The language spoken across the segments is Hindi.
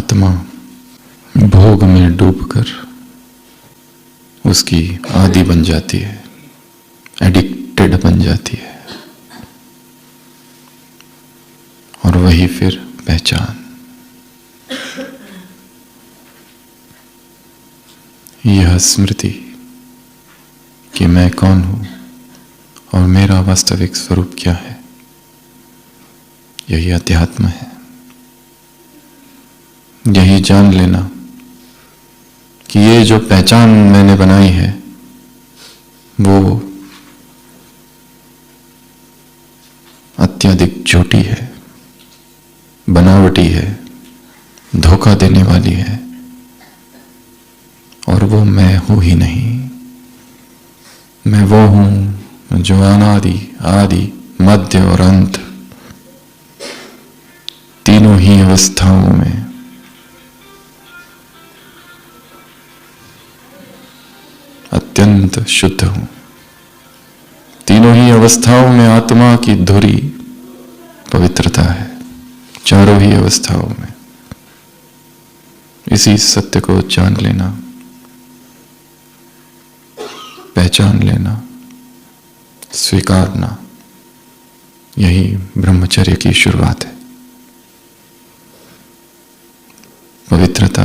आत्मा भोग में डूबकर उसकी आदी बन जाती है, एडिक्टेड बन जाती है, और वही फिर पहचान। यह स्मृति कि मैं कौन हूं और मेरा वास्तविक स्वरूप क्या है, यही अध्यात्म है। यही जान लेना कि ये जो पहचान मैंने बनाई है वो अत्यधिक झूठी है, बनावटी है, धोखा देने वाली है, और वो मैं हूं ही नहीं। मैं वो हूं जो अनादि, आदि, मध्य और अंत तीनों ही अवस्थाओं में अत्यंत शुद्ध हूं। तीनों ही अवस्थाओं में आत्मा की धुरी पवित्रता है, चारों ही अवस्थाओं में। इसी सत्य को जान लेना, पहचान लेना, स्वीकारना, यही ब्रह्मचर्य की शुरुआत है। पवित्रता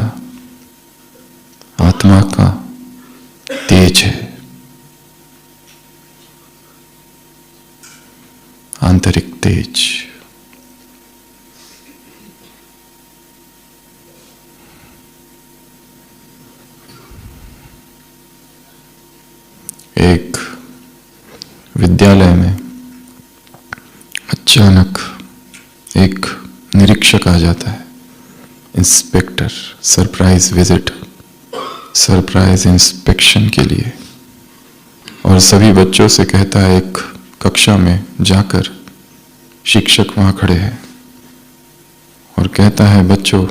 आत्मा का तेज है, आंतरिक तेज। एक विद्यालय में अचानक एक निरीक्षक आ जाता है, inspector, surprise visit, surprise inspection के लिए, और सभी बच्चों से कहता है, एक कक्षा में जाकर शिक्षक वहां खड़े हैं और कहता है, बच्चों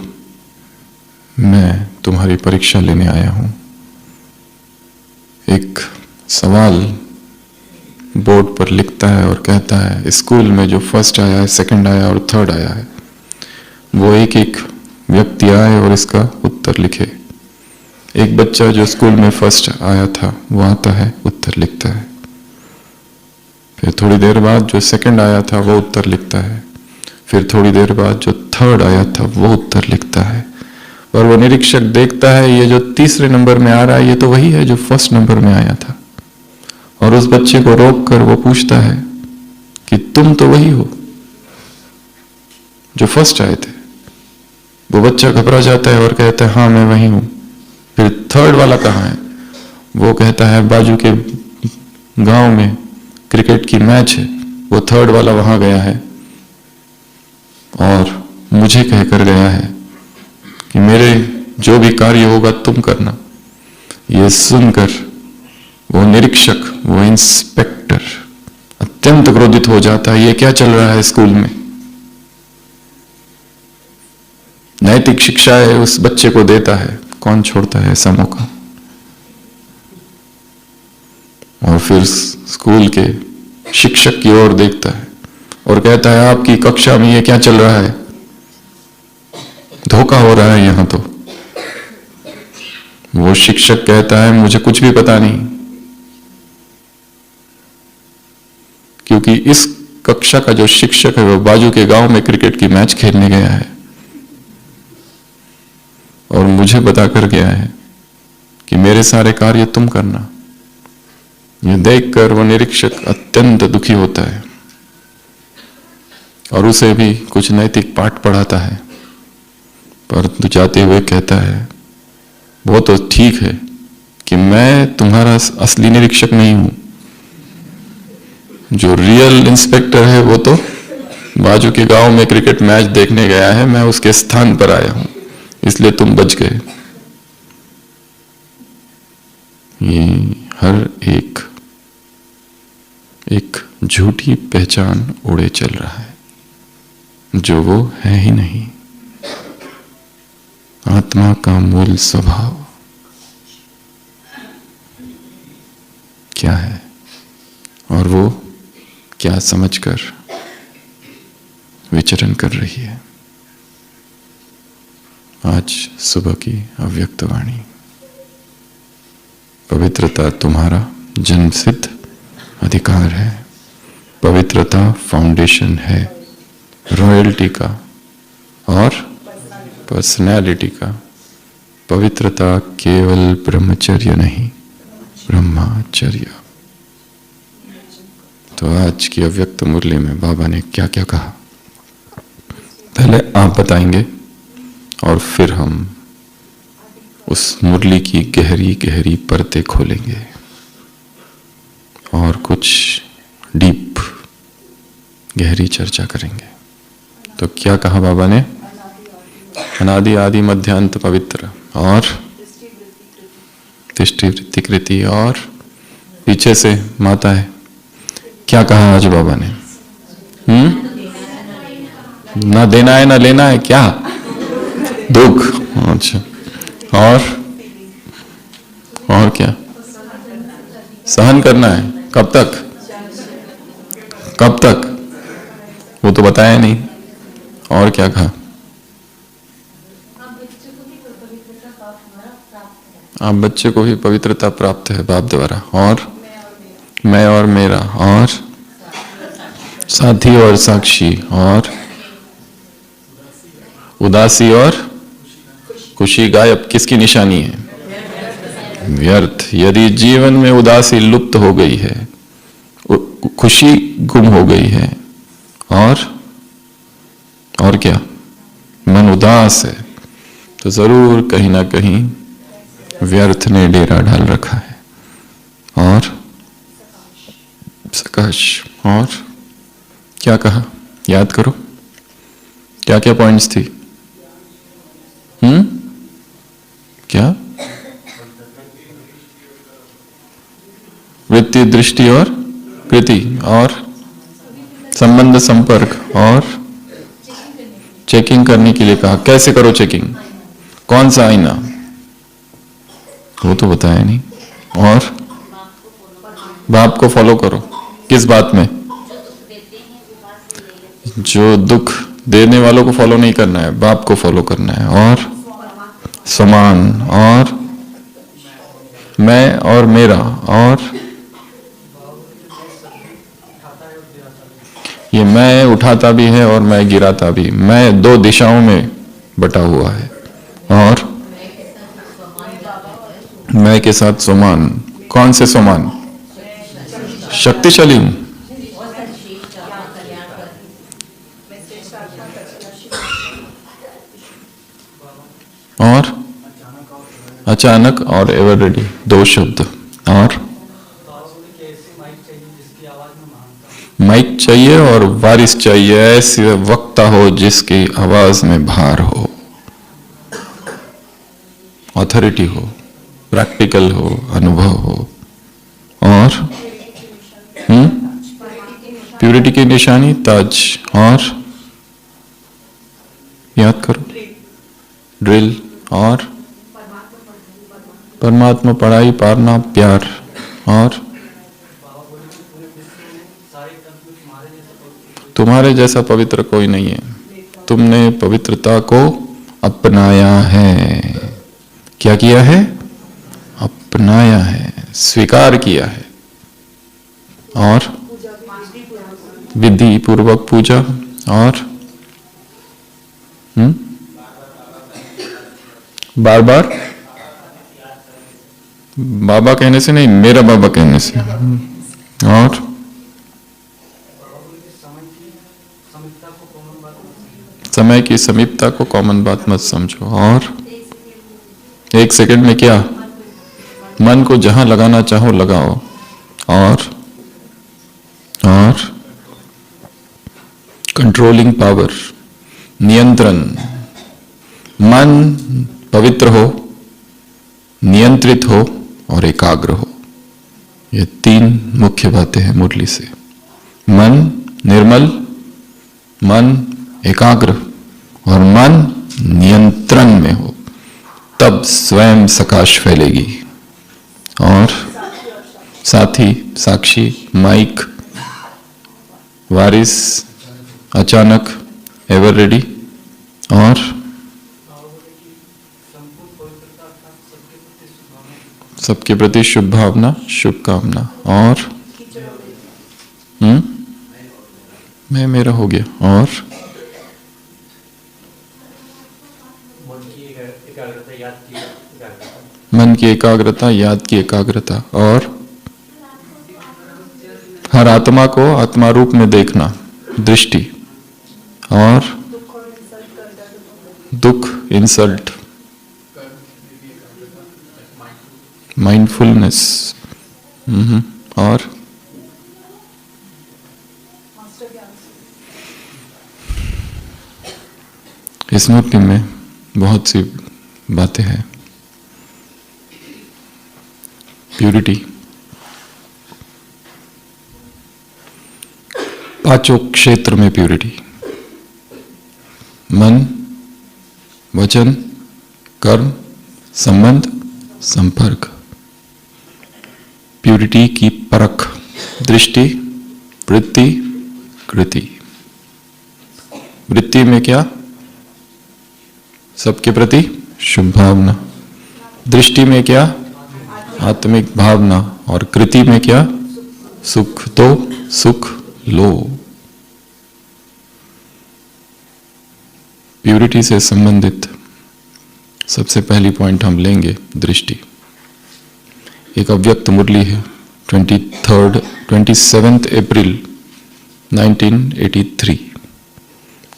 मैं तुम्हारी परीक्षा लेने आया हूं। एक सवाल बोर्ड पर लिखता है और कहता है, स्कूल में जो फर्स्ट आया है, सेकंड आया और थर्ड आया है, वो एक एक व्यक्ति आए और इसका उत्तर लिखे। एक बच्चा जो स्कूल में फर्स्ट आया था वो आता है, उत्तर लिखता है। फिर थोड़ी देर बाद जो सेकंड आया था वो उत्तर लिखता है। फिर थोड़ी देर बाद जो थर्ड आया था वो उत्तर लिखता है। और वो निरीक्षक देखता है, ये जो तीसरे नंबर में आ रहा है ये तो वही है जो फर्स्ट नंबर में आया था। और उस बच्चे को रोक कर वो पूछता है कि तुम तो वही हो जो फर्स्ट आए थे। वो बच्चा घबरा जाता है और कहता है, हाँ मैं वही हूं। फिर थर्ड वाला कहाँ है? वो कहता है, बाजू के गांव में क्रिकेट की मैच है, वो थर्ड वाला वहां गया है और मुझे कहकर गया है कि मेरे जो भी कार्य होगा तुम करना। ये सुनकर वो निरीक्षक, वो इंस्पेक्टर अत्यंत क्रोधित हो जाता है। ये क्या चल रहा है स्कूल में? नैतिक शिक्षाएं उस बच्चे को देता है, कौन छोड़ता है ऐसा मौका? और फिर स्कूल के शिक्षक की ओर देखता है और कहता है, आपकी कक्षा में ये क्या चल रहा है? धोखा हो रहा है यहां तो। वो शिक्षक कहता है, मुझे कुछ भी पता नहीं, क्योंकि इस कक्षा का जो शिक्षक है वो बाजू के गांव में क्रिकेट की मैच खेलने गया है और मुझे बताकर गया है कि मेरे सारे कार्य तुम करना। ये देखकर वो निरीक्षक अत्यंत दुखी होता है और उसे भी कुछ नैतिक पाठ पढ़ाता है, परंतु जाते हुए कहता है, वो तो ठीक है कि मैं तुम्हारा असली निरीक्षक नहीं हूं। जो रियल इंस्पेक्टर है वो तो बाजू के गांव में क्रिकेट मैच देखने गया है, मैं उसके स्थान पर आया हूं, इसलिए तुम बच गए। ये हर एक झूठी पहचान उड़े चल रहा है जो वो है ही नहीं। आत्मा का मूल स्वभाव क्या है और वो क्या समझकर विचरण कर रही है? आज सुबह की अव्यक्त वाणी। पवित्रता तुम्हारा जन्मसिद्ध अधिकार है। पवित्रता फाउंडेशन है रॉयल्टी का और पर्सनैलिटी का। पवित्रता केवल ब्रह्मचर्य नहीं, ब्रह्मचर्य। तो आज की अव्यक्त मुरली में बाबा ने क्या क्या कहा, पहले आप बताएंगे और फिर हम उस मुरली की गहरी गहरी परतें खोलेंगे और कुछ डीप गहरी चर्चा करेंगे। तो क्या कहा बाबा ने? अनादि आदि मध्यांत पवित्र और तिष्ठि वृत्ति कृति, और पीछे से माता है। क्या कहा आज बाबा ने? ना देना है ना लेना है, क्या? दुख। अच्छा, और क्या? सहन करना है। कब तक? कब तक? वो तो बताया नहीं। और क्या कहा? आप बच्चे को भी पवित्रता प्राप्त है बाप द्वारा, और मैं और मेरा, और साथी और साक्षी, और उदासी और खुशी गायब। किसकी निशानी है? व्यर्थ। यदि जीवन में उदासी लुप्त हो गई है, खुशी गुम हो गई है, और क्या? मन उदास है, तो जरूर कहीं ना कहीं व्यर्थ ने डेरा डाल रखा है। और सकाश। और क्या कहा? याद करो, क्या क्या पॉइंट्स थी? क्या? वृत्ति, दृष्टि और कृति, और संबंध, संपर्क, और चेकिंग करने के लिए कहा। कैसे करो चेकिंग? कौन सा आईना? वो तो बताया नहीं। और बाप को फॉलो करो। किस बात में? जो दुख देने वालों को फॉलो नहीं करना है, बाप को फॉलो करना है। और समान, और मैं और मेरा, और ये मैं उठाता भी है और मैं गिराता भी। मैं दो दिशाओं में बटा हुआ है। और मैं के साथ समान। कौन से समान? शक्तिशाली हूं। और अचानक और एवर रेडी, दो शब्द। और माइक चाहिए और वारिस चाहिए, ऐसे वक्ता हो जिसकी आवाज में भार हो, ऑथोरिटी हो, प्रैक्टिकल हो, अनुभव हो। और प्यूरिटी की निशानी ताज। और याद करो, ड्रिल। और परमात्मा पढ़ाई, पारना, प्यार। और तुम्हारे जैसा पवित्र कोई नहीं है। तुमने पवित्रता को अपनाया है। क्या किया है? अपनाया है, स्वीकार किया है। और विधि पूर्वक पूजा। और बार बार बाबा कहने से नहीं, मेरा बाबा कहने से। और समय की समीपता को कॉमन बात मत समझो। और एक सेकंड में क्या? मन को जहां लगाना चाहो लगाओ। और कंट्रोलिंग पावर, नियंत्रण। मन पवित्र हो, नियंत्रित हो और एकाग्र हो। ये तीन मुख्य बातें हैं मुरली से। मन निर्मल, मन एकाग्र और मन नियंत्रण में हो, तब स्वयं सकाश फैलेगी। और साथी, साक्षी, माइक, वारिस, अचानक, एवर रेडी। और सबके प्रति शुभ भावना, शुभकामना। और मैं मेरा हो गया। और मन की एकाग्रता, याद की एकाग्रता। और हर आत्मा को आत्मा रूप में देखना, दृष्टि। और दुख, इंसल्ट, माइंडफुलनेस। और स्मृति में बहुत सी बातें हैं। प्यूरिटी, पांचों क्षेत्र में प्यूरिटी, मन, वचन, कर्म, संबंध, संपर्क। प्यूरिटी की परख, दृष्टि, वृत्ति, कृति। वृत्ति में क्या? सबके प्रति शुभ भावना। दृष्टि में क्या? आत्मिक भावना। और कृति में क्या? सुख दो, सुख लो। प्यूरिटी से संबंधित सबसे पहली पॉइंट हम लेंगे दृष्टि। एक अव्यक्त मुरली है 27 अप्रैल 1983।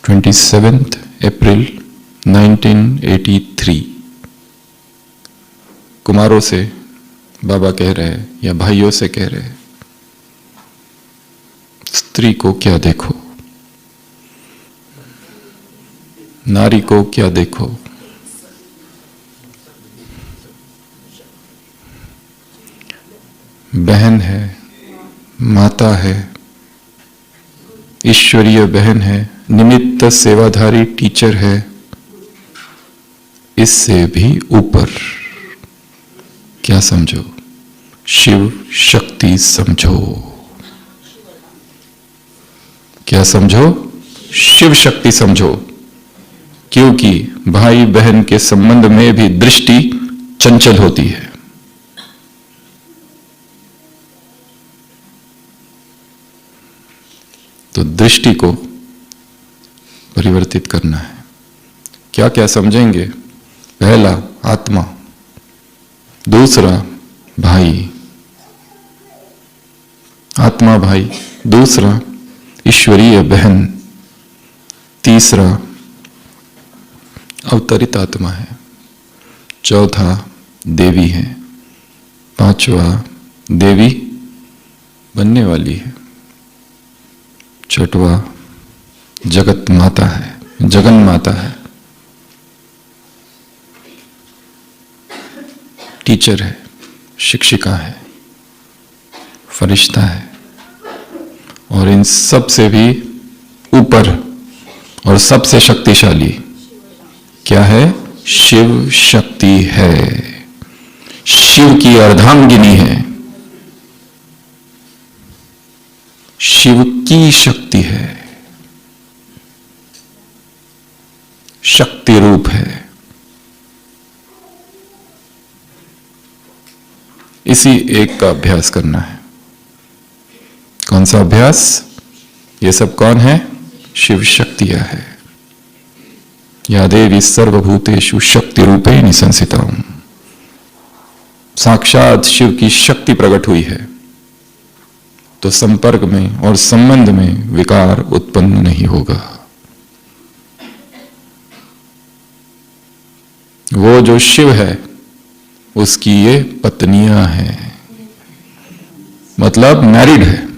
27 अप्रैल 1983। कुमारों से बाबा कह रहे हैं या भाइयों से कह रहे हैं, स्त्री को क्या देखो, नारी को क्या देखो। बहन है, माता है, ईश्वरीय बहन है, निमित्त सेवाधारी टीचर है। इससे भी ऊपर क्या समझो? शिव शक्ति समझो। क्या समझो? शिव शक्ति समझो। क्योंकि भाई बहन के संबंध में भी दृष्टि चंचल होती है। तो दृष्टि को परिवर्तित करना है। क्या क्या समझेंगे? पहला आत्मा, दूसरा भाई, आत्मा भाई, दूसरा ईश्वरीय बहन, तीसरा अवतरित आत्मा है, चौथा देवी है, पांचवा देवी बनने वाली है, छठवा जगत माता है, जगन माता है, टीचर है, शिक्षिका है, फरिश्ता है। और इन सब से भी ऊपर और सबसे शक्तिशाली क्या है? शिव शक्ति है। शिव की अर्धांगिनी है, शिव की शक्ति है, शक्ति रूप है। इसी एक का अभ्यास करना है। कौन सा अभ्यास? ये सब कौन है? शिव शक्तियां है। या देवी सर्वभूतेषु शक्ति रूपेण संस्थिता। साक्षात शिव की शक्ति प्रकट हुई है, तो संपर्क में और संबंध में विकार उत्पन्न नहीं होगा। वो जो शिव है उसकी ये पत्नियां हैं, मतलब मैरिड है।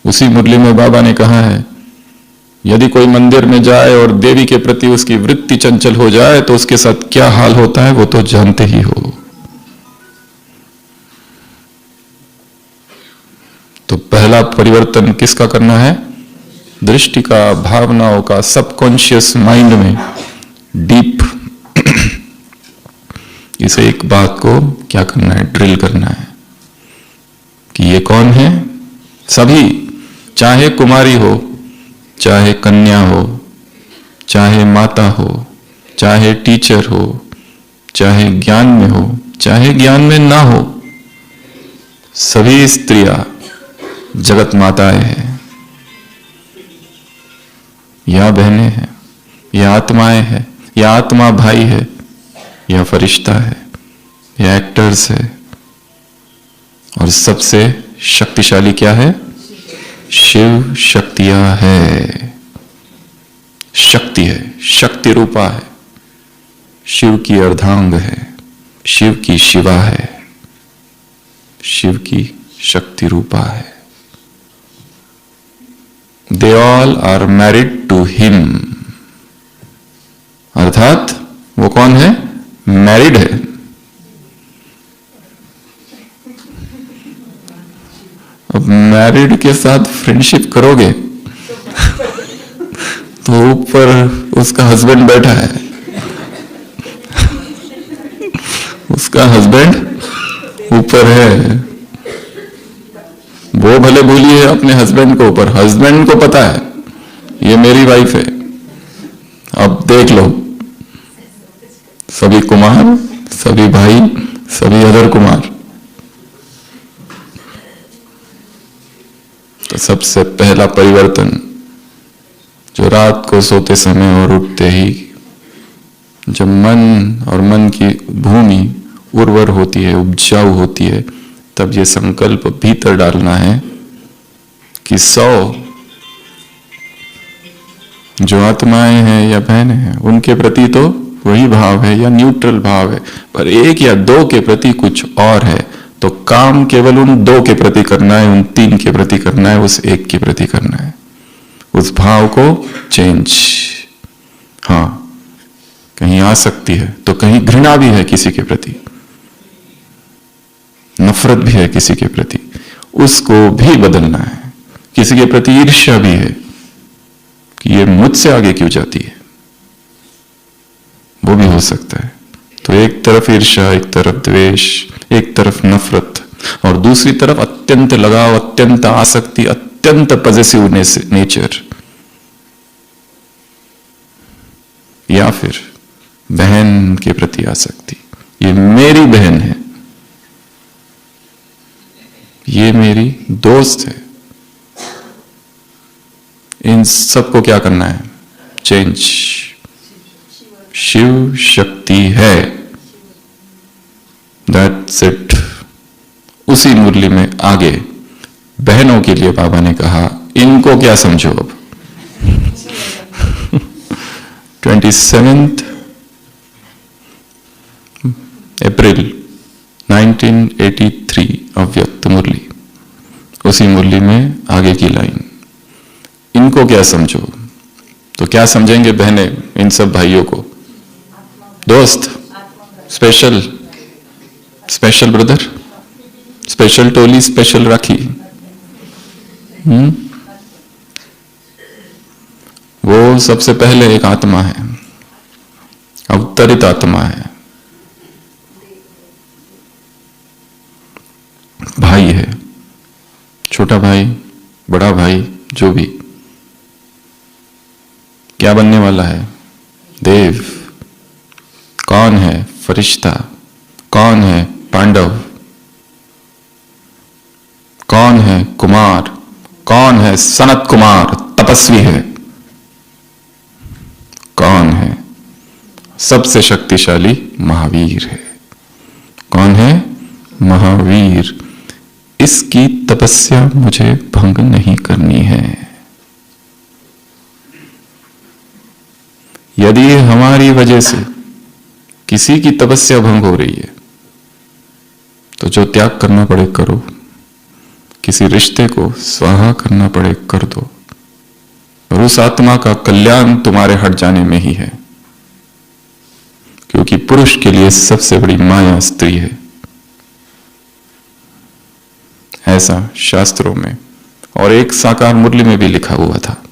उसी मुरली में बाबा ने कहा है, यदि कोई मंदिर में जाए और देवी के प्रति उसकी वृत्ति चंचल हो जाए तो उसके साथ क्या हाल होता है वो तो जानते ही हो। तो पहला परिवर्तन किसका करना है? दृष्टि का, भावनाओं का, सबकॉन्शियस माइंड में डीप इसे एक बात को क्या करना है? ड्रिल करना है कि ये कौन है? सभी, चाहे कुमारी हो, चाहे कन्या हो, चाहे माता हो, चाहे टीचर हो, चाहे ज्ञान में हो चाहे ज्ञान में ना हो, सभी स्त्रियां जगत माताएं हैं, या बहनें हैं, या आत्माएं हैं, या आत्मा भाई है, या फरिश्ता है, या एक्टर्स है। और सबसे शक्तिशाली क्या है? शिव शक्तियां है, शक्ति है, शक्ति रूपा है, शिव की अर्धांग है, शिव की शिवा है, शिव की शक्ति रूपा है। They all are married to him, अर्थात वो कौन है? मैरिड है। अब मैरिड के साथ फ्रेंडशिप करोगे तो ऊपर उसका हस्बैंड बैठा है, उसका हस्बैंड ऊपर है, वो भले भूली है अपने हस्बैंड को ऊपर, हस्बैंड को पता है ये मेरी वाइफ है। अब देख लो, सभी कुमार, सभी भाई, सभी अदर कुमार। तो सबसे पहला परिवर्तन जो रात को सोते समय और उठते ही जब मन और मन की भूमि उर्वर होती है, उपजाऊ होती है, तब ये संकल्प भीतर डालना है कि 100 जो आत्माएं हैं या बहनें हैं उनके प्रति तो वही भाव है या न्यूट्रल भाव है, पर 1 या 2 के प्रति कुछ और है। तो काम केवल उन 2 के प्रति करना है, उन 3 के प्रति करना है, उस 1 के प्रति करना है। उस भाव को चेंज। हाँ, कहीं आ सकती है तो कहीं घृणा भी है किसी के प्रति, नफरत भी है किसी के प्रति, उसको भी बदलना है। किसी के प्रति ईर्ष्या भी है कि ये मुझसे आगे क्यों जाती है, वो भी हो सकता है। तो एक तरफ ईर्ष्या, एक तरफ द्वेष, एक तरफ नफरत, और दूसरी तरफ अत्यंत लगाव, अत्यंत आसक्ति, अत्यंत पॉजिटिव नेचर। या फिर बहन के प्रति आसक्ति, ये मेरी बहन है, ये मेरी दोस्त है। इन सबको क्या करना है? चेंज। शिव शक्ति है, दैट्स इट। उसी मुरली में आगे बहनों के लिए बाबा ने कहा, इनको क्या समझो अब। 27 अप्रैल 1983 अव्यक्त मुरली, उसी मुरली में आगे की लाइन, इनको क्या समझो। तो क्या समझेंगे बहनें इन सब भाइयों को? दोस्त, स्पेशल, स्पेशल ब्रदर, स्पेशल टोली, स्पेशल राखी। वो सबसे पहले एक आत्मा है, अवतरित आत्मा है, भाई है, छोटा भाई, बड़ा भाई, जो भी। क्या बनने वाला है? देव। कौन है? फरिश्ता। कौन है? पांडव। कौन है? कुमार। कौन है? सनत कुमार, तपस्वी है। कौन है? सबसे शक्तिशाली महावीर है। कौन है? महावीर। इसकी तपस्या मुझे भंग नहीं करनी है। यदि हमारी वजह से किसी की तपस्या भंग हो रही है तो जो त्याग करना पड़े करो, किसी रिश्ते को स्वाहा करना पड़े कर दो, और उस आत्मा का कल्याण तुम्हारे हट जाने में ही है। क्योंकि पुरुष के लिए सबसे बड़ी माया स्त्री है, ऐसा शास्त्रों में और एक साकार मुरली में भी लिखा हुआ था।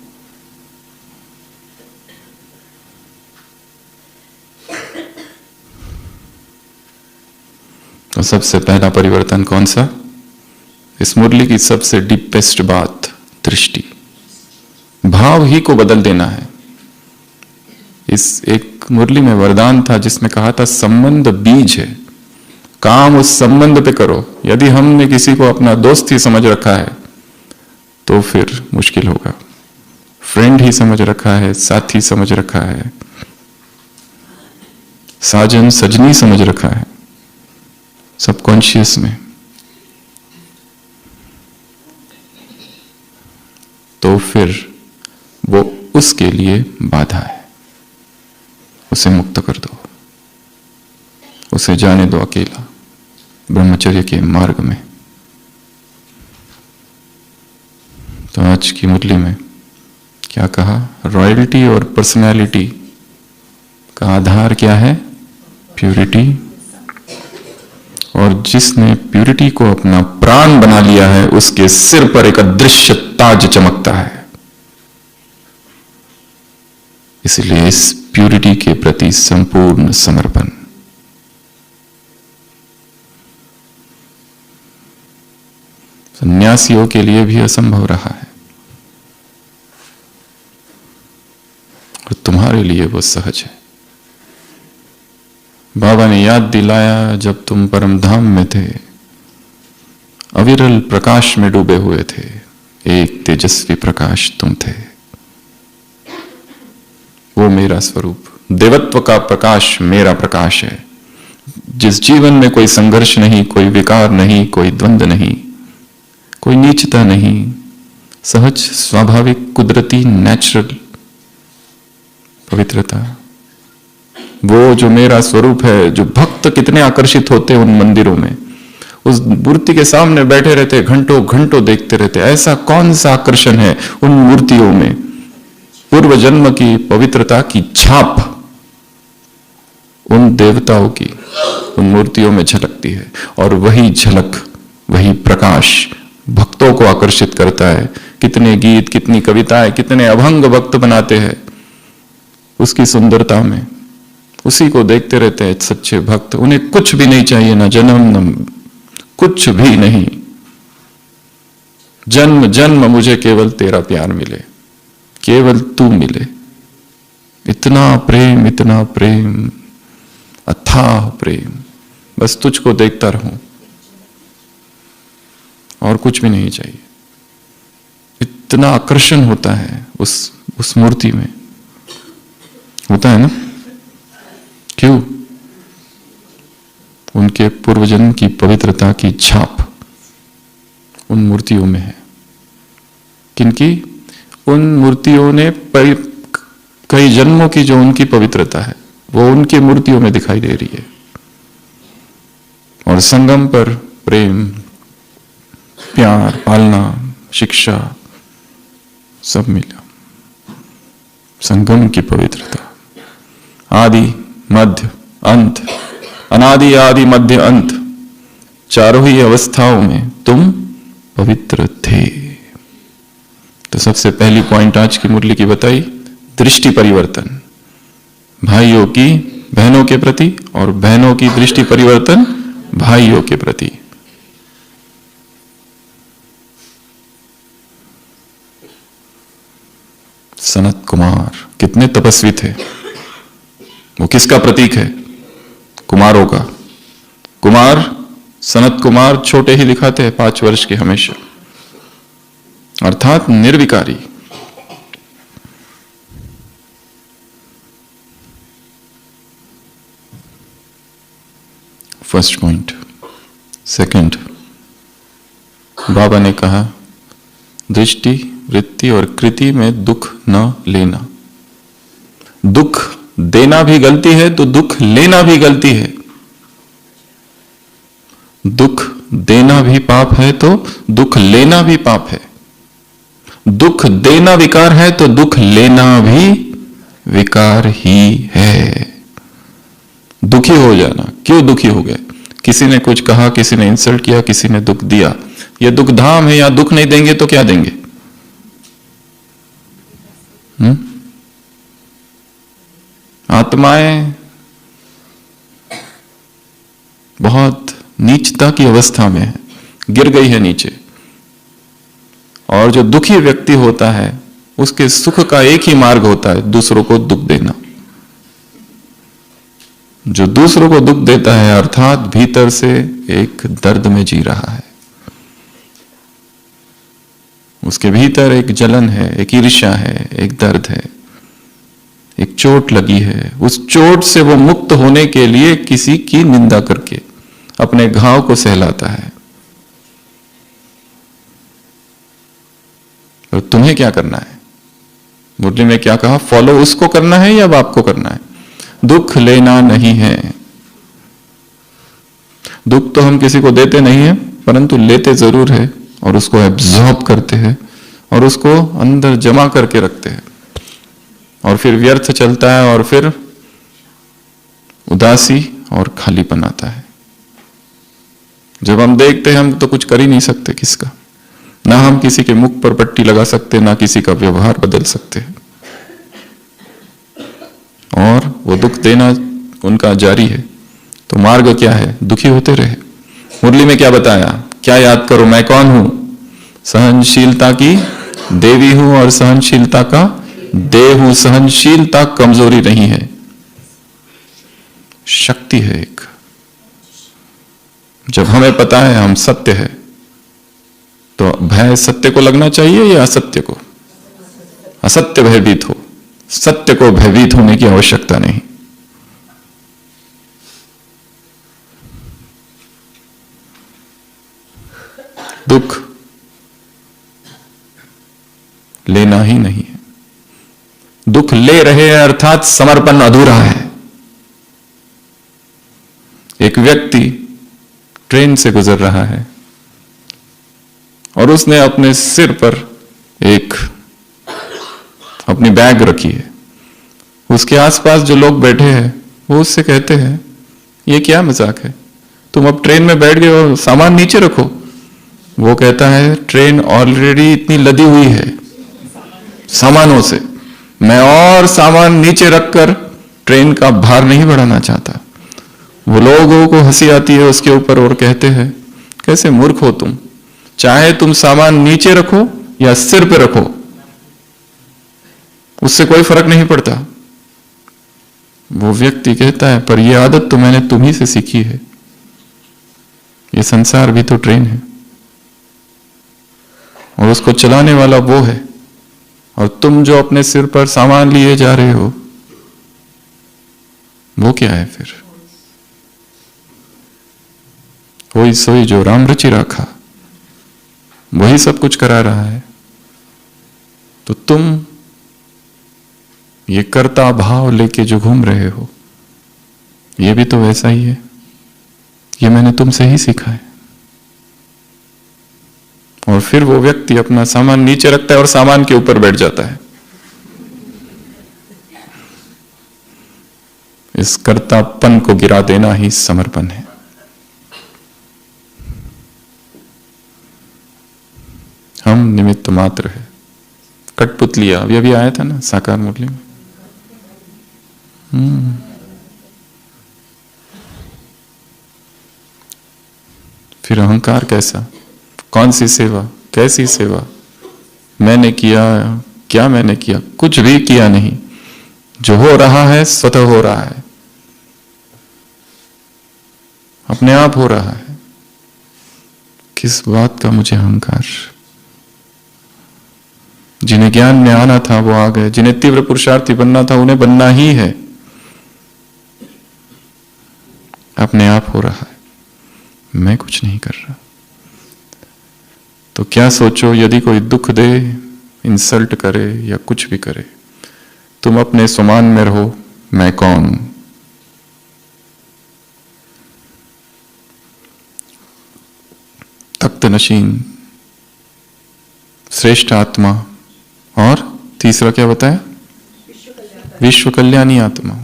तो सबसे पहला परिवर्तन कौन सा? इस मुरली की सबसे डीपेस्ट बात, दृष्टि, भाव ही को बदल देना है। इस एक मुरली में वरदान था जिसमें कहा था संबंध बीज है, काम उस संबंध पे करो। यदि हमने किसी को अपना दोस्त ही समझ रखा है तो फिर मुश्किल होगा। फ्रेंड ही समझ रखा है, साथी समझ रखा है, साजन सजनी समझ रखा है सबकॉन्शियस में, तो फिर वो उसके लिए बाधा है। उसे मुक्त कर दो, उसे जाने दो अकेला ब्रह्मचर्य के मार्ग में। तो आज की मुरली में क्या कहा? रॉयल्टी और पर्सनैलिटी का आधार क्या है? प्यूरिटी। और जिसने प्यूरिटी को अपना प्राण बना लिया है उसके सिर पर एक अदृश्य ताज चमकता है। इसलिए इस प्यूरिटी के प्रति संपूर्ण समर्पण। सन्यासियों के लिए भी असंभव रहा है और तुम्हारे लिए वो सहज है। बाबा ने याद दिलाया, जब तुम परम धाम में थे, अविरल प्रकाश में डूबे हुए थे, एक तेजस्वी प्रकाश तुम थे। वो मेरा स्वरूप, देवत्व का प्रकाश मेरा प्रकाश है। जिस जीवन में कोई संघर्ष नहीं, कोई विकार नहीं, कोई द्वंद्व नहीं, कोई नीचता नहीं, सहज स्वाभाविक कुदरती नेचुरल पवित्रता, वो जो मेरा स्वरूप है। जो भक्त कितने आकर्षित होते हैं उन मंदिरों में, उस मूर्ति के सामने बैठे रहते, घंटों घंटों देखते रहते। ऐसा कौन सा आकर्षण है उन मूर्तियों में? पूर्व जन्म की पवित्रता की छाप उन देवताओं की उन मूर्तियों में झलकती है, और वही झलक, वही प्रकाश भक्तों को आकर्षित करता है। कितने गीत, कितनी कविताएं, कितने अभंग भक्त बनाते हैं उसकी सुंदरता में। उसी को देखते रहते हैं सच्चे भक्त। उन्हें कुछ भी नहीं चाहिए, ना जन्म, न कुछ भी नहीं। जन्म जन्म मुझे केवल तेरा प्यार मिले, केवल तू मिले। इतना प्रेम, अथाह प्रेम, बस तुझको देखता रहूं और कुछ भी नहीं चाहिए। इतना आकर्षण होता है उस मूर्ति में, होता है ना? क्यों? उनके पूर्वजन्म की पवित्रता की छाप उन मूर्तियों में है। किनकी? उन मूर्तियों ने कई जन्मों की जो उनकी पवित्रता है वो उनकी मूर्तियों में दिखाई दे रही है। और संगम पर प्रेम, प्यार, पालना, शिक्षा सब मिला। संगम की पवित्रता, आदि मध्य अंत, अनादि आदि मध्य अंत, चारों ही अवस्थाओं में तुम पवित्र थे। तो सबसे पहली पॉइंट आज की मुरली की बताई, दृष्टि परिवर्तन भाइयों की बहनों के प्रति, और बहनों की दृष्टि परिवर्तन भाइयों के प्रति। सनत कुमार कितने तपस्वी थे। वो किसका प्रतीक है? कुमारों का। कुमार, सनत कुमार छोटे ही दिखाते हैं, 5 वर्ष के हमेशा, अर्थात निर्विकारी। First point. सेकंड, बाबा ने कहा दृष्टि, वृत्ति और कृति में दुख न लेना। दुख देना भी गलती है तो दुख लेना भी गलती है। दुख देना भी पाप है तो दुख लेना भी पाप है। दुख देना विकार है तो दुख लेना भी विकार ही है। दुखी हो जाना, क्यों दुखी हो गए? किसी ने कुछ कहा, किसी ने इंसल्ट किया, किसी ने दुख दिया। यह दुख धाम है, या दुख नहीं देंगे तो क्या देंगे? आत्माएं बहुत नीचता की अवस्था में है, गिर गई है नीचे। और जो दुखी व्यक्ति होता है उसके सुख का एक ही मार्ग होता है, दूसरों को दुख देना। जो दूसरों को दुख देता है अर्थात भीतर से एक दर्द में जी रहा है, उसके भीतर एक जलन है, एक ईर्ष्या है, एक दर्द है, एक चोट लगी है। उस चोट से वो मुक्त होने के लिए किसी की निंदा करके अपने घाव को सहलाता है। और तुम्हें क्या करना है? मुरली में क्या कहा? फॉलो उसको करना है या बाप को करना है? दुख लेना नहीं है। दुख तो हम किसी को देते नहीं है, परंतु लेते जरूर है और उसको एब्जॉर्ब करते हैं और उसको अंदर जमा करके रखते हैं और फिर व्यर्थ चलता है और फिर उदासी और खालीपन आता है। जब हम देखते हैं हम तो कुछ कर ही नहीं सकते किसका, ना हम किसी के मुख पर पट्टी लगा सकते, ना किसी का व्यवहार बदल सकते हैं और वो दुख देना उनका जारी है। तो मार्ग क्या है? दुखी होते रहे। मुरली में क्या बताया? क्या याद करो? मैं कौन हूं? सहनशीलता की देवी हूं और सहनशीलता का देव हूं। सहनशीलता कमजोरी नहीं है, शक्ति है एक। जब हमें पता है हम सत्य है तो भय सत्य को लगना चाहिए या असत्य को? असत्य भयभीत हो, सत्य को भयभीत होने की आवश्यकता नहीं। दुख लेना ही नहीं है। दुख ले रहे हैं अर्थात समर्पण अधूरा है। एक व्यक्ति ट्रेन से गुजर रहा है और उसने अपने सिर पर एक अपनी बैग रखी है। उसके आसपास जो लोग बैठे हैं वो उससे कहते हैं ये क्या मजाक है, तुम अब ट्रेन में बैठ गए हो, सामान नीचे रखो। वो कहता है ट्रेन ऑलरेडी इतनी लदी हुई है सामानों से, मैं और सामान नीचे रखकर ट्रेन का भार नहीं बढ़ाना चाहता। वो लोगों को हंसी आती है उसके ऊपर और कहते हैं कैसे मूर्ख हो तुम, चाहे तुम सामान नीचे रखो या सिर पे रखो, उससे कोई फर्क नहीं पड़ता। वो व्यक्ति कहता है पर यह आदत तो मैंने तुम्ही से सीखी है, ये संसार भी तो ट्रेन है और उसको चलाने वाला वो है, और तुम जो अपने सिर पर सामान लिए जा रहे हो वो क्या है फिर? वही सोई जो राम रचि राखा, वही सब कुछ करा रहा है। तो तुम ये कर्ता भाव लेके जो घूम रहे हो ये भी तो वैसा ही है, ये मैंने तुमसे ही सीखा है। और फिर वो व्यक्ति अपना सामान नीचे रखता है और सामान के ऊपर बैठ जाता है। इस कर्तापन को गिरा देना ही समर्पण है। हम निमित्त मात्र है। कठपुतली अभी आया था ना साकार मुरली में। फिर अहंकार कैसा, कौन सी सेवा, कैसी सेवा, मैंने किया, क्या मैंने किया? कुछ भी किया नहीं। जो हो रहा है स्वतः हो रहा है, अपने आप हो रहा है। किस बात का मुझे अहंकार? जिन्हें ज्ञान में आना था वो आ गए, जिन्हें तीव्र पुरुषार्थी बनना था उन्हें बनना ही है। अपने आप हो रहा है, मैं कुछ नहीं कर रहा। तो क्या सोचो, यदि कोई दुख दे, इंसल्ट करे या कुछ भी करे, तुम अपने समान में रहो, मैं कौन? तख्त नशीन, श्रेष्ठ आत्मा, और तीसरा क्या बताया? विश्व कल्याणी आत्मा।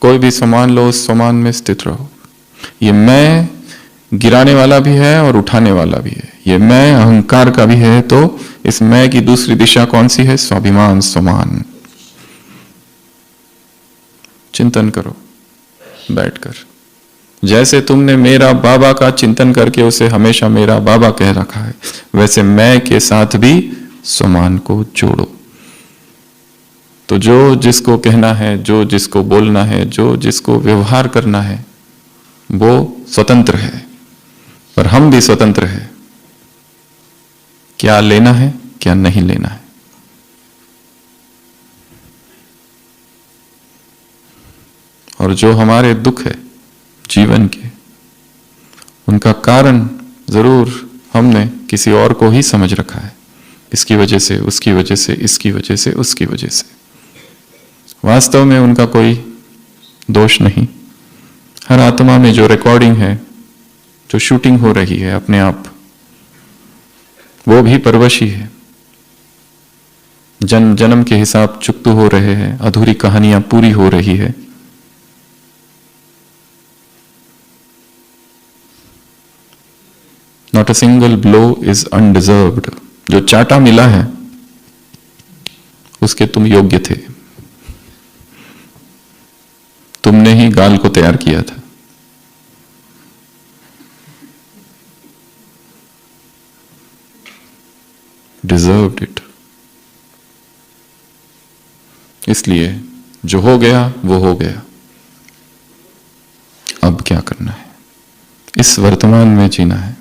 कोई भी समान लो, उस समान में स्थित रहो। ये मैं गिराने वाला भी है और उठाने वाला भी है, ये मैं अहंकार का भी है। तो इस मैं की दूसरी दिशा कौन सी है? स्वाभिमान, समान। चिंतन करो बैठकर। जैसे तुमने मेरा बाबा का चिंतन करके उसे हमेशा मेरा बाबा कह रखा है, वैसे मैं के साथ भी समान को जोड़ो। तो जो जिसको कहना है, जो जिसको बोलना है, जो जिसको व्यवहार करना है, वो स्वतंत्र है। पर हम भी स्वतंत्र है, क्या लेना है, क्या नहीं लेना है। और जो हमारे दुख है जीवन के, उनका कारण जरूर हमने किसी और को ही समझ रखा है, इसकी वजह से, उसकी वजह से, इसकी वजह से, उसकी वजह से। वास्तव में उनका कोई दोष नहीं। हर आत्मा में जो रिकॉर्डिंग है, जो शूटिंग हो रही है अपने आप, वो भी परवशी है। जन्म जन्म के हिसाब चुकते हो रहे हैं, अधूरी कहानियां पूरी हो रही है। Not a single blow is undeserved. जो चाटा मिला है उसके तुम योग्य थे, तुमने ही गाल को तैयार किया था। Deserved it. इसलिए जो हो गया वो हो गया, अब क्या करना है, इस वर्तमान में जीना है।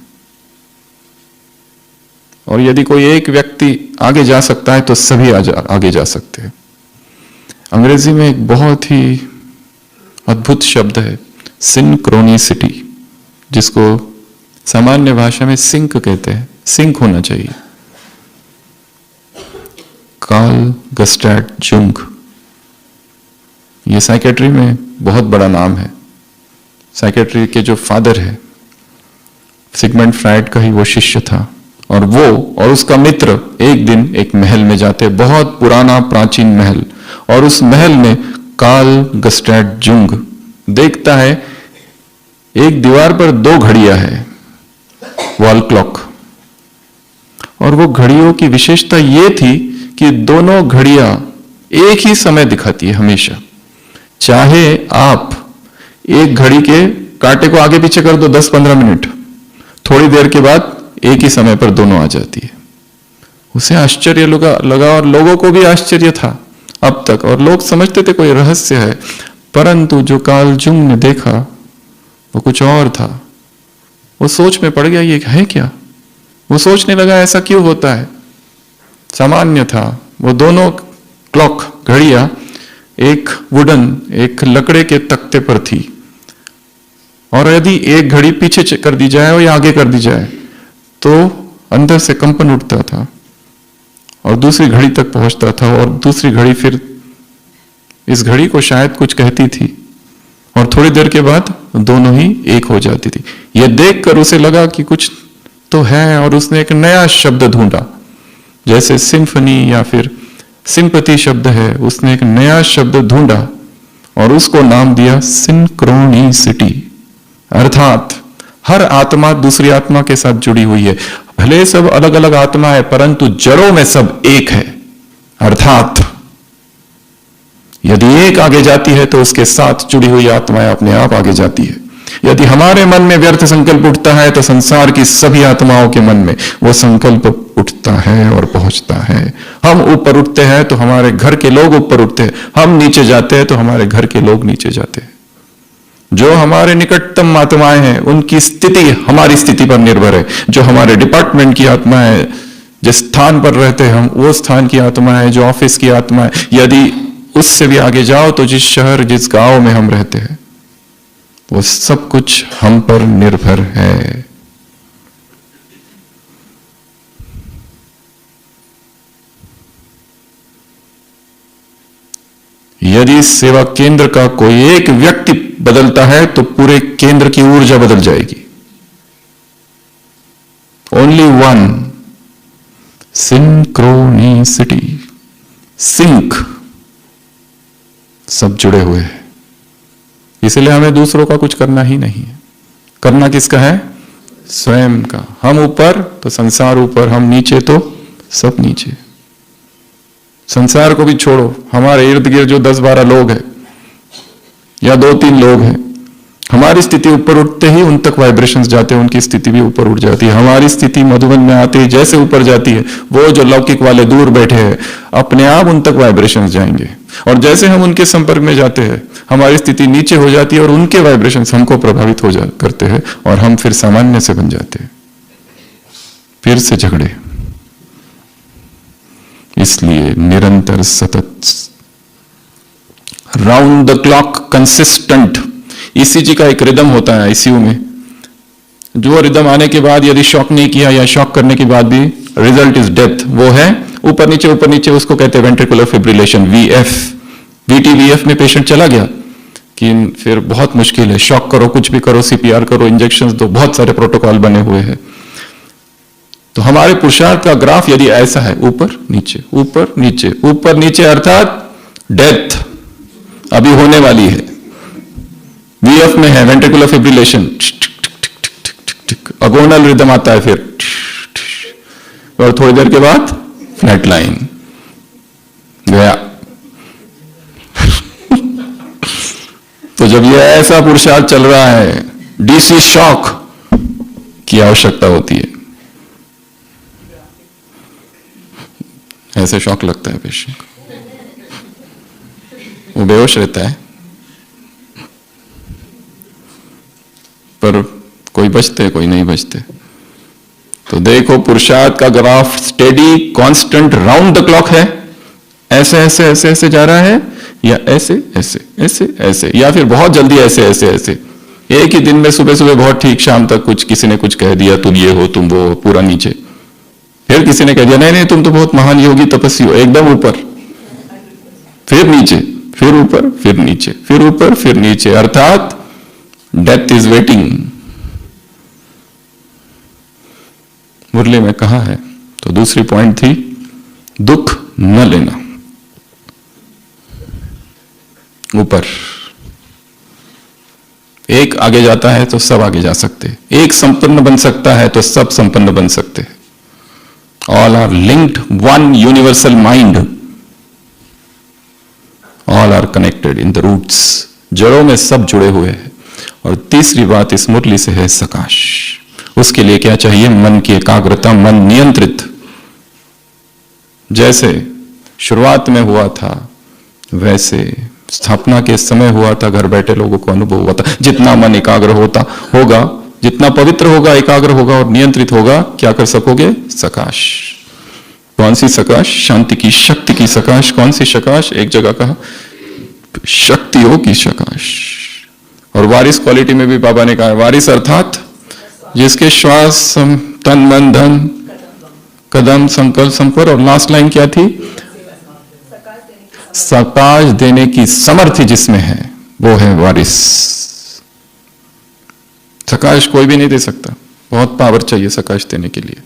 और यदि कोई एक व्यक्ति आगे जा सकता है तो सभी आगे जा सकते हैं। अंग्रेजी में एक बहुत ही अद्भुत शब्द है सिंक्रोनिसिटी, जिसको सामान्य भाषा में सिंक कहते हैं। सिंक होना चाहिए। कार्ल गस्टाव जुंग, ये साइकेट्री में बहुत बड़ा नाम है। साइकेट्री के जो फादर है, सिगमंड फ्राइड का ही वो शिष्य था। और वो और उसका मित्र एक दिन एक महल में जाते, बहुत पुराना प्राचीन महल, और उस महल में कार्ल गस्टाव जुंग देखता है एक दीवार पर 2 घड़ियां हैं, वॉल क्लॉक। और वो घड़ियों की विशेषता ये थी कि दोनों घड़ियां एक ही समय दिखाती है हमेशा। चाहे आप एक घड़ी के कांटे को आगे पीछे कर दो 10-15 मिनट, थोड़ी देर के बाद एक ही समय पर दोनों आ जाती है। उसे आश्चर्य लगा और लोगों को भी आश्चर्य था अब तक, और लोग समझते थे कोई रहस्य है। परंतु जो कार्ल जुंग ने देखा वो कुछ और था। वो सोच में पड़ गया, ये है क्या। वो सोचने लगा ऐसा क्यों होता है। सामान्य था, वो दोनों क्लॉक घड़ियां एक वुडन, एक लकड़े के तख्ते पर थी, और यदि एक घड़ी पीछे कर दी जाए और या आगे कर दी जाए तो अंदर से कंपन उठता था और दूसरी घड़ी तक पहुंचता था, और दूसरी घड़ी फिर इस घड़ी को शायद कुछ कहती थी, और थोड़ी देर के बाद दोनों ही एक हो जाती थी। यह देखकर उसे लगा कि कुछ तो है, और उसने एक नया शब्द ढूंढा। जैसे सिम्फनी या फिर सिंपैथी शब्द है, उसने एक नया शब्द ढूंढा और उसको नाम दिया सिंक्रोनिसिटी। अर्थात हर आत्मा दूसरी आत्मा के साथ जुड़ी हुई है। भले सब अलग अलग आत्मा है, परंतु जड़ों में सब एक है। अर्थात यदि एक आगे जाती है तो उसके साथ जुड़ी हुई आत्माएं अपने आप आगे जाती है। यदि हमारे मन में व्यर्थ संकल्प उठता है तो संसार की सभी आत्माओं के मन में वो संकल्प उठता है और पहुंचता है। हम ऊपर उठते हैं तो हमारे घर के लोग ऊपर उठते हैं, हम नीचे जाते हैं तो हमारे घर के लोग नीचे जाते हैं। जो हमारे निकटतम आत्माएं हैं उनकी स्थिति हमारी स्थिति पर निर्भर है। जो हमारे डिपार्टमेंट की आत्मा है, जिस स्थान पर रहते हैं हम, वो स्थान की आत्मा है। जो ऑफिस की आत्मा है, यदि उससे भी आगे जाओ तो जिस शहर, जिस गांव में हम रहते हैं, वो सब कुछ हम पर निर्भर है। यदि सेवा केंद्र का कोई एक व्यक्ति बदलता है तो पूरे केंद्र की ऊर्जा बदल जाएगी। ओनली वन सिंक्रोनिसिटी, सिंक, सब जुड़े हुए हैं। इसलिए हमें दूसरों का कुछ करना ही नहीं है। करना किसका है? स्वयं का। हम ऊपर तो संसार ऊपर, हम नीचे तो सब नीचे। संसार को भी छोड़ो, हमारे इर्द गिर्द जो 10-12 लोग हैं या 2-3 लोग हैं, हमारी स्थिति ऊपर उठते ही उन तक वाइब्रेशंस जाते हैं, उनकी स्थिति भी ऊपर उठ जाती है। हमारी स्थिति मधुबन में आते ही जैसे ऊपर जाती है, वो जो लौकिक वाले दूर बैठे हैं अपने आप उन तक वाइब्रेशंस जाएंगे, और जैसे हम उनके संपर्क में जाते हैं हमारी स्थिति नीचे हो जाती है और उनके वाइब्रेशंस हमको प्रभावित हो जा करते हैं और हम फिर सामान्य से बन जाते हैं, फिर से झगड़े। इसलिए निरंतर सतत round the clock consistent ECG का एक रिदम होता है आईसीयू में, जो रिदम आने के बाद यदि शॉक नहीं किया या शॉक करने के बाद भी रिजल्ट इज डेथ, वो है ऊपर नीचे, उसको कहते हैं वेंट्रिकुलर फिब्रिलेशन, वीएफ। वीटीवीएफ में पेशेंट चला गया कि फिर बहुत मुश्किल है, शॉक करो, कुछ भी करो, सीपीआर करो, इंजेक्शंस दो, बहुत सारे प्रोटोकॉल बने हुए हैं। तो हमारे पुरुषार्थ का ग्राफ यदि ऐसा है, ऊपर नीचे अर्थात डेथ अभी होने वाली है, वीएफ में है वेंट्रिकुलर फिब्रिलेशन, अगोनल रिदम आता है फिर, और थोड़ी देर के बाद फ्लैट लाइन गया। तो जब ये ऐसा पुरुषार्थ चल रहा है, डीसी शॉक की आवश्यकता होती है। ऐसे शॉक लगता है पेशेंट को, वो बेहोश रहता है, पर कोई बचते कोई नहीं बचते। तो देखो पुरुषार्थ का graph steady constant round the clock है, ऐसे ऐसे ऐसे ऐसे जा रहा है, या ऐसे ऐसे ऐसे ऐसे, या फिर बहुत जल्दी ऐसे ऐसे ऐसे। एक ही दिन में सुबह सुबह बहुत ठीक, शाम तक कुछ किसी ने कुछ कह दिया, तुम ये हो तुम वो हो, पूरा नीचे। फिर किसी ने कह दिया नहीं तुम तो बहुत महान योगी तपस्वी हो, एकदम ऊपर, फिर नीचे, फिर ऊपर, फिर नीचे, फिर ऊपर, फिर नीचे, अर्थात डेथ इज वेटिंग। मुरली में कहा है। तो दूसरी पॉइंट थी दुख न लेना। ऊपर एक आगे जाता है तो सब आगे जा सकते हैं, एक संपन्न बन सकता है तो सब संपन्न बन सकते हैं। All are linked one universal mind, all are connected in the roots, जड़ों में सब जुड़े हुए हैं। और तीसरी बात इस मुरली से है सकाश। उसके लिए क्या चाहिए? मन की एकाग्रता, मन नियंत्रित। जैसे शुरुआत में हुआ था वैसे स्थापना के समय हुआ था, घर बैठे लोगों को अनुभव हुआ था। जितना मन एकाग्र होगा, जितना पवित्र होगा, एकाग्र होगा और नियंत्रित होगा, क्या कर सकोगे? सकाश। कौन सी सकाश? शांति की, शक्ति की सकाश। कौन सी सकाश? एक जगह कहा शक्तियों की सकाश। और वारिस क्वालिटी में भी बाबा ने कहा, वारिस अर्थात जिसके श्वास, तन, मन, धन, कदम, संकल्प, संपर, और लास्ट लाइन क्या थी? सकाश देने की समर्थी जिसमें है, वो है वारिस। सकाश कोई भी नहीं दे सकता, बहुत पावर चाहिए सकाश देने के लिए,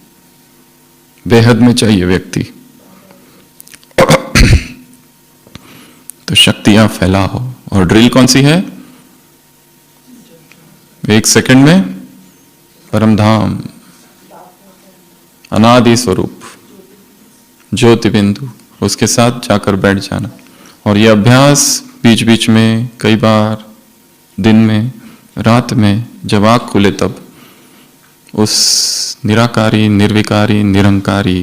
बेहद में चाहिए व्यक्ति। तो शक्तियां फैलाओ। और ड्रिल कौन सी है? एक सेकंड में परमधाम, अनादि स्वरूप, ज्योति बिंदु, उसके साथ जाकर बैठ जाना। और यह अभ्यास बीच बीच में, कई बार दिन में, रात में, जब आँख खुले तब उस निराकारी, निर्विकारी, निरंकारी,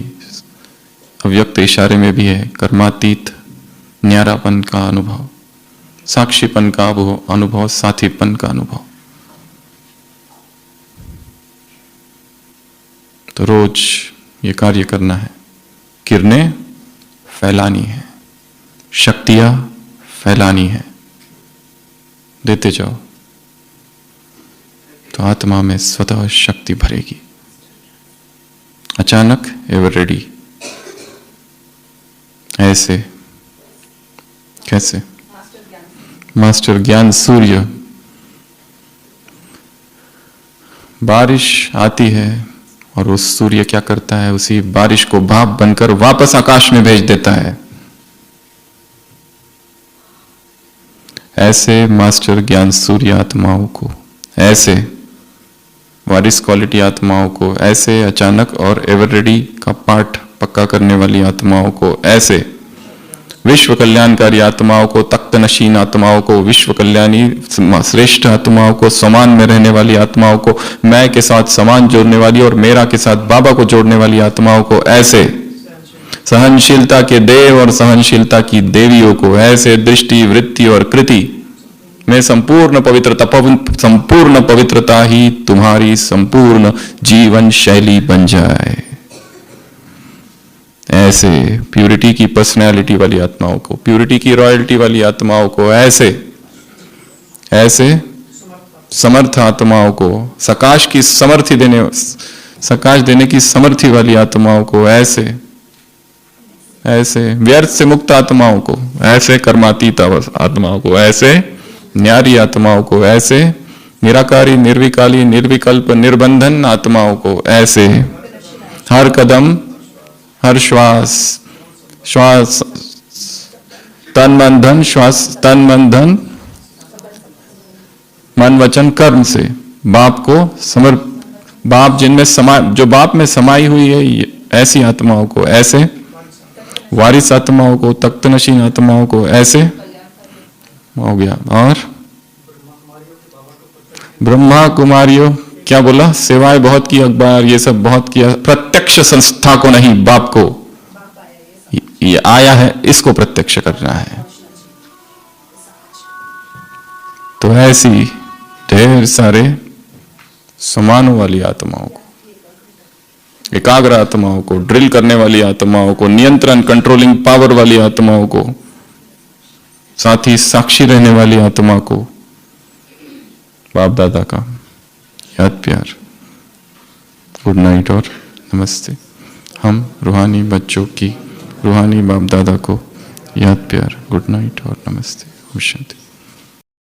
अव्यक्त इशारे में भी है कर्मातीत न्यारापन का अनुभव, साक्षीपन का वो अनुभव, साथीपन का अनुभव। तो रोज ये कार्य करना है, किरणें फैलानी है, शक्तियां फैलानी है, देते जाओ तो आत्मा में स्वतः शक्ति भरेगी। अचानक एवर रेडी। ऐसे कैसे? मास्टर ज्ञान सूर्य, बारिश आती है और उस सूर्य क्या करता है? उसी बारिश को भाप बनकर वापस आकाश में भेज देता है। ऐसे मास्टर ज्ञान सूर्य आत्माओं को, ऐसे वारिस क्वालिटी आत्माओं को, ऐसे अचानक और एवर रेडी का पाठ पक्का करने वाली आत्माओं को, ऐसे विश्व कल्याणकारी आत्माओं को, तख्त नशीन आत्माओं को, विश्व कल्याणी श्रेष्ठ आत्माओं को, समान में रहने वाली आत्माओं को, मैं के साथ समान जोड़ने वाली और मेरा के साथ बाबा को जोड़ने वाली आत्माओं को, ऐसे सहनशीलता के देव और सहनशीलता की देवियों को, ऐसे दृष्टि, वृत्ति और कृति में संपूर्ण पवित्रता ही तुम्हारी संपूर्ण जीवन शैली बन जाए। ऐसे प्यूरिटी की पर्सनैलिटी वाली आत्माओं को, प्यूरिटी की रॉयल्टी वाली आत्माओं को, ऐसे समर्थ आत्माओं को, सकाश देने की समर्थी वाली आत्माओं को, ऐसे व्यर्थ से मुक्त आत्माओं को, ऐसे कर्मातीत आत्माओं को, ऐसे न्यारी आत्माओं को, ऐसे निराकारी, निर्विकारी, निर्विकल्प, निर्बंधन आत्माओं को, ऐसे हर कदम, हर श्वास तन मन धन मन वचन कर्म से बाप जो बाप में समाई हुई है, ऐसी आत्माओं को, ऐसे वारिस आत्माओं को, तख्तनशीन आत्माओं को, ऐसे हो गया। और ब्रह्मा कुमारियों, क्या बोला, सेवाएं बहुत की, अखबार ये सब बहुत किया, प्रत्यक्ष संस्था को नहीं, बाप को, ये आया है इसको प्रत्यक्ष करना है। तो ऐसी ढेर सारे समानों वाली आत्माओं को, एकाग्र आत्माओं को, ड्रिल करने वाली आत्माओं को, नियंत्रण कंट्रोलिंग पावर वाली आत्माओं को, साथ ही साक्षी रहने वाली आत्मा को, बाप दादा का याद प्यार, गुड नाइट और नमस्ते। हम रूहानी बच्चों की, रूहानी बाप दादा को याद प्यार, गुड नाइट और नमस्ते। ओम शांति।